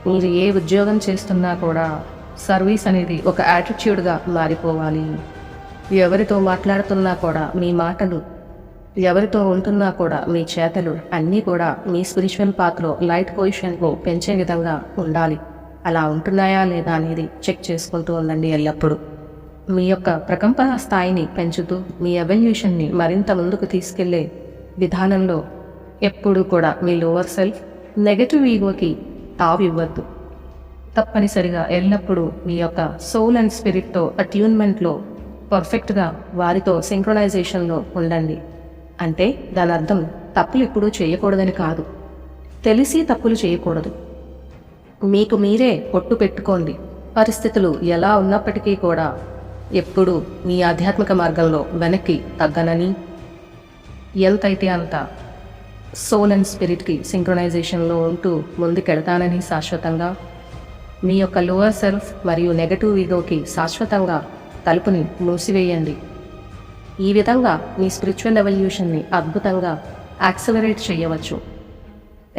మీరు ఏ ఉద్యోగం చేస్తున్నా కూడా సర్వీస్ అనేది ఒక యాటిట్యూడ్గా మారిపోవాలి. ఎవరితో మాట్లాడుతున్నా కూడా మీ మాటలు, ఎవరితో ఉంటున్నా కూడా మీ చేతలు అన్నీ కూడా మీ స్పిరిచువల్ పాత్రలో లైట్ పొజిషన్కు పెంచే విధంగా ఉండాలి. అలా ఉంటున్నాయా లేదా అనేది చెక్ చేసుకుంటూ ఉండండి ఎల్లప్పుడూ. మీ యొక్క ప్రకంపన స్థాయిని పెంచుతూ మీ ఎవల్యూషన్ని మరింత ముందుకు తీసుకెళ్లే విధానంలో ఎప్పుడూ కూడా మీ లోవర్ సెల్ఫ్ నెగటివ్ ఈగోకి తావివ్వద్దు. తప్పనిసరిగా ఎల్లప్పుడూ మీ యొక్క సోల్ అండ్ స్పిరిట్తో అట్యూన్మెంట్లో పర్ఫెక్ట్గా వారితో సింక్రొనైజేషన్లో ఉండండి. అంటే దాని అర్థం తప్పులు ఎప్పుడూ చేయకూడదని కాదు, తెలిసి తప్పులు చేయకూడదు. మీకు మీరే పొట్టు పెట్టుకోండి. పరిస్థితులు ఎలా ఉన్నప్పటికీ కూడా ఎప్పుడూ మీ ఆధ్యాత్మిక మార్గంలో వెనక్కి తగ్గనని, ఎంతైతే అంత సోల్ అండ్ స్పిరిట్కి సింక్రొనైజేషన్లో ఉంటూ ముందుకెడతానని శాశ్వతంగా, మీ యొక్క లోవర్ సెల్ఫ్ మరియు నెగటివ్ ఈగోకి శాశ్వతంగా తలుపుని మూసివేయండి. ఈ విధంగా మీ స్పిరిచువల్ ఎవల్యూషన్ని అద్భుతంగా యాక్సలరేట్ చేయవచ్చు.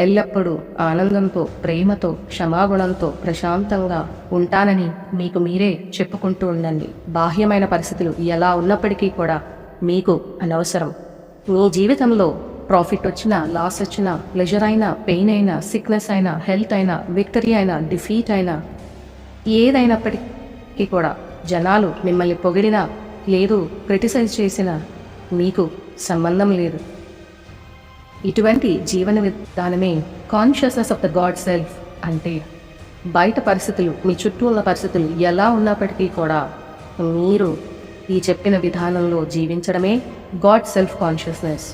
ఎల్లప్పుడూ ఆనందంతో, ప్రేమతో, క్షమాగుణంతో ప్రశాంతంగా ఉంటానని మీకు మీరే చెప్పుకుంటూ ఉండండి. బాహ్యమైన పరిస్థితులు ఎలా ఉన్నప్పటికీ కూడా మీకు అనవసరం. మీ జీవితంలో ప్రాఫిట్ వచ్చినా, లాస్ వచ్చినా, ప్లెజర్ అయినా, పెయిన్ అయినా, సిక్నెస్ అయినా, హెల్త్ అయినా, విక్టరీ అయినా, డిఫీట్ అయినా, ఏదైనప్పటికీ కూడా జనాలు మిమ్మల్ని పొగిడినా లేదు క్రిటిసైజ్ చేసినా మీకు సంబంధం లేదు. ఇటువంటి జీవన విధానమే consciousness of the God self. అంటే బయట పరిస్థితులు, మీ చుట్టూ ఉన్న పరిస్థితులు ఎలా ఉన్నప్పటికీ కూడా మీరు ఈ చెప్పిన విధానంలో జీవించడమే గాడ్ సెల్ఫ్ కాన్షియస్నెస్.